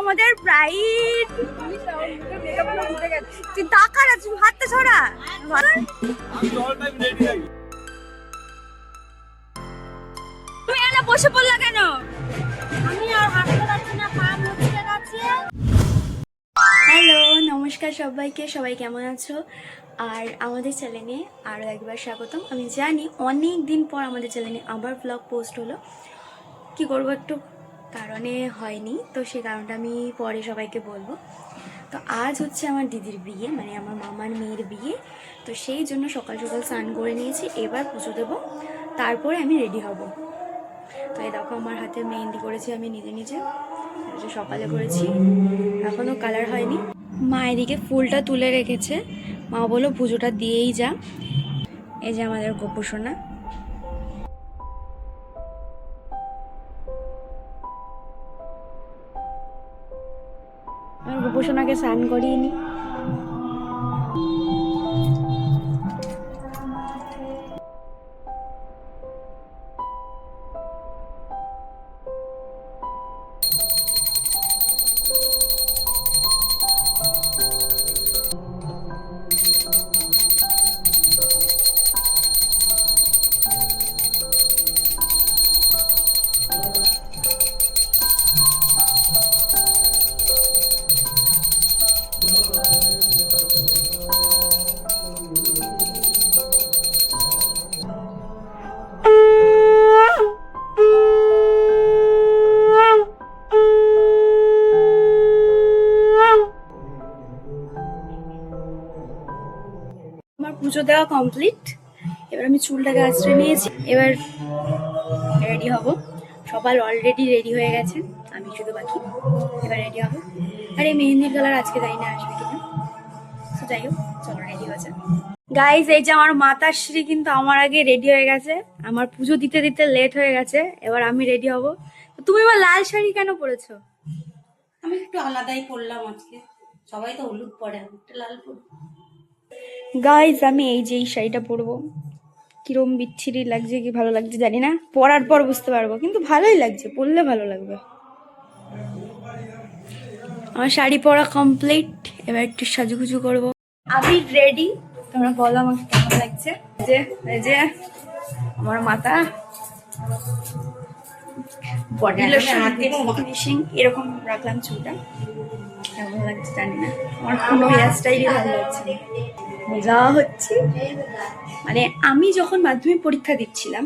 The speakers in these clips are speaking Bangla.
আমাদের ব্রাইড। তুই টাকা না, তুই হাতটা ছড়া। তুমি এখানে বসে পড়লা কেন? আমি আর হাঁটতে পারছি না, পা মুচকে গেছে। হ্যালো, নমস্কার সবাইকে। সবাই কেমন আছো? আর আমাদের চ্যানেলে আরও একবার স্বাগতম। আমি জানি অনেক দিন পর আমাদের চ্যানেলে আবার ব্লগ পোস্ট হলো। কি করবো, একটু কারণে হয়নি, তো সেই কারণটা আমি পরে সবাইকে বলবো। তো আজ হচ্ছে আমার দিদির বিয়ে, মানে আমার মামার মেয়ের বিয়ে। তো সেই জন্য সকাল সকাল স্নান করে নিয়েছি, এবার পুজো দেবো, তারপরে আমি রেডি হব। তো এই দেখো আমার হাতে মেহেন্দি করেছি আমি নিজে নিজে, সকালে করেছি, এখনও কালার হয়নি। মা এদিকে ফুলটা তুলে রেখেছে, মা বললো পুজোটা দিয়েই যা। এই যে আমাদের গোপু সোনা। আমার গোপু সোনাকে স্নান করিয়ে নি। আমার পুজো দেওয়া কমপ্লিট। এবার আমি চুলটাকে আঁচড়ে নিয়েছি, এবার রেডি হব। সবাই অলরেডি রেডি হয়ে গেছে, আমি শুধু বাকি। এবার রেডি হব। আর এই মেহেন্দির কালার আজকে জানি না আসবে কিনা, তো যাই হোক, চলো রেডি হয়ে যাক। গাইজ, এই যে আমার মাতাশ্রী কিন্তু আমার আগে রেডি হয়ে গেছে। আমার পুজো দিতে দিতে লেট হয়ে গেছে, এবার আমি রেডি হব। তুমি আমার লাল শাড়ি কেন পরেছো? আমি একটু আলাদাই পড়লাম আজকে, সবাই তো হলুদ পরে, আমি একটু লাল পরব। গাইজ, আমি এই যে এই শাড়িটা পরবো। কিরম বিচ্ছিরি লাগছে কি ভালো লাগছে জানি না, পরার পর বুঝতে পারবো, কিন্তু ভালোই লাগছে, পরলে ভালো লাগবে। আমার শাড়ি পরা কমপ্লিট, এবার একটু সাজুগুজু করবো। আমি রেডি, তোমরা বলো আমাকে কেমন লাগছে। এই যে আমার মাথা, বডি লোশন, ফিনিশিং এরকম রাখলাম চুলটা। কেমন লাগছে জানি না, আমার কোনো হেয়ার স্টাইলই ভালো লাগছে না। মজা হচ্ছে। মানে আমি যখন মাধ্যমিক পরীক্ষা দিচ্ছিলাম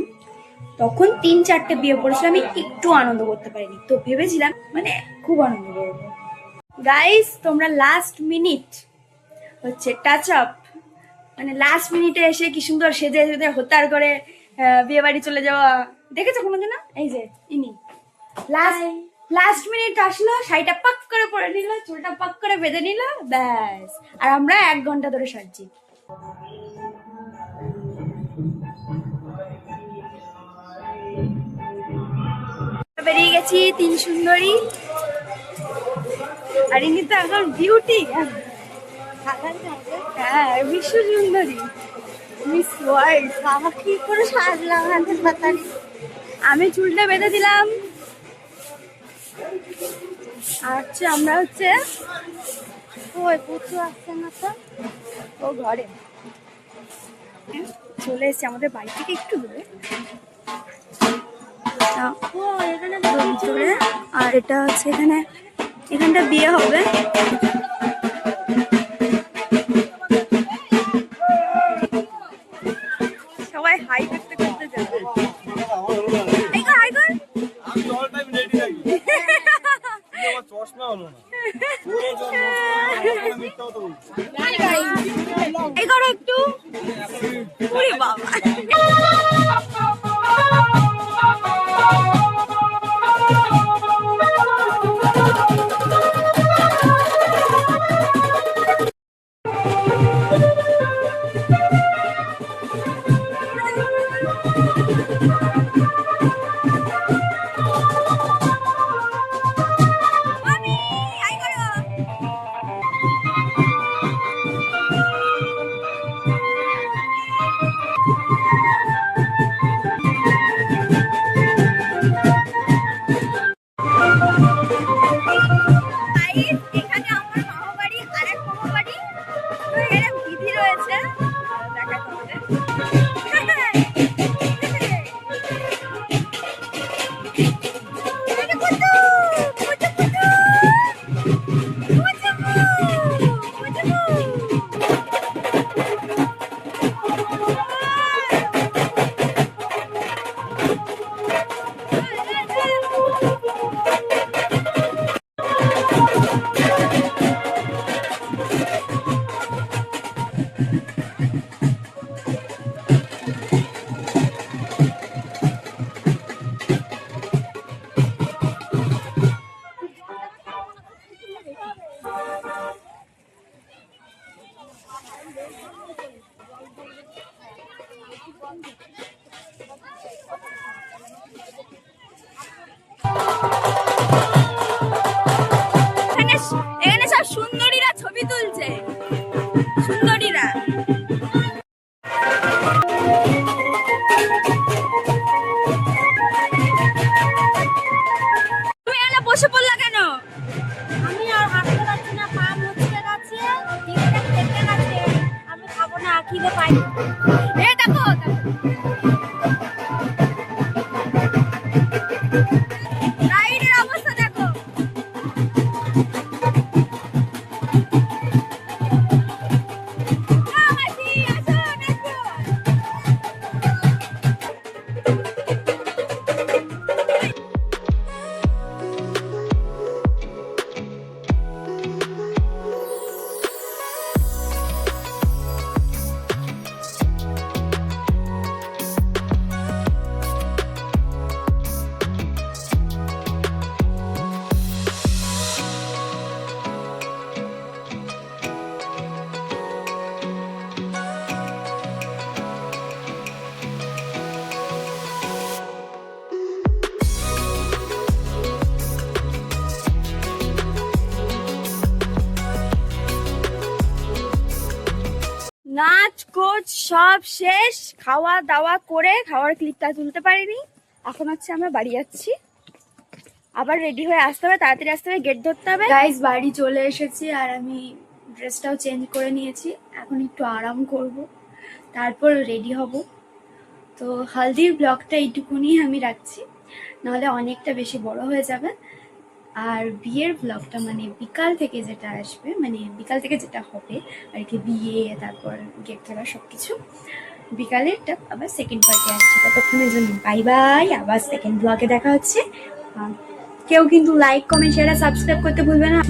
তখন 3-4টে বিয়ে পড়েছিল, আমি একটু আনন্দ করতে পারিনি, তো ভেবেছিলাম মানে খুব আনন্দ করবো। গাইস, তোমরা লাস্ট মিনিট হচ্ছে টাচ আপ, মানে লাস্ট মিনিটে এসে কি সুন্দর সেজে সেজে হোতার করে বিয়ে বাড়ি চলে যাওয়া দেখেছো কোনোদিন? এই যে ইনি লাস্ট মিনিট আসলো, শাড়িটা পাক করে পরে নিল, চুলটা পাক করে বেঁধে নিল, ব্যাস। আর আমরা 1 ঘন্টা ধরে সাজছি। বেরিয়ে গেছি 3 সুন্দরী, আর ইনি তো এখন বিউটি, হ্যাঁ বিশ্ব সুন্দরী, মিস ওয়ার্ল্ড। বাবা কি করে সাজলাম হাতে পাতারি। আমি চুলটা বেঁধে দিলাম, আর হচ্ছে আমরা হচ্ছে ওই পুচু আসছে না তো, ও ঘরে চলে এসেছে, আমাদের বাড়ি থেকে একটু দূরে। ও এখানে দূরে, আর এটা হচ্ছে এখানটা বিয়ে হবে। সবাই হাই করতে করতে যাবে। এই কর, হাই কর। আমি অল টাইম রেডি থাকি। আমার চশমা হলো না। মিথ্যা কথা বলছি। এই করো একটু। ওরে বাবা। এখানে এখানে সব সুন্দরীরা ছবি তুলছে, সুন্দরীরা। তুমি এখানে বসে পড়লা কেন? আমি আর হাঁটতে পারছি না, পা মুচকে গেছে, জিভটা কেটে গেছে। আমি খাবো না, খিদে পাই। এ দেখো, রাইডের অবস্থা দেখো। মাসি, আসো, নাচো। নাচ কোচ সব শেষ, খাওয়া দাওয়া করে খাওয়ার ক্লিপটা তুলতে পারিনি। এখন হচ্ছে আমরা বাড়ি যাচ্ছি, আবার রেডি হয়ে আসতে হবে, তাড়াতাড়ি আসতে হবে, গেট ধরতে হবে। গাইস বাড়ি চলে এসেছি আর আমি ড্রেসটাও চেঞ্জ করে নিয়েছি। এখন একটু আরাম করব, তারপর রেডি হব। তো হালদির ব্লগটা এইটুকুনি আমি রাখছি, নাহলে অনেকটা বেশি বড় হয়ে যাবে। আর বিয়ের ব্লগটা মানে বিকাল থেকে যেটা আসবে, মানে বিকাল থেকে যেটা হবে আর কি, বিয়ে তারপর গেট ধরা সব কিছু, বিকালেরটা আবার সেকেন্ড পার্টে আসছে। ততক্ষণের জন্য বাই বাই, আবার সেকেন্ড ব্লগে দেখা হচ্ছে। কেউ কিন্তু লাইক কমেন্ট শেয়ার সাবস্ক্রাইব করতে ভুলবে না।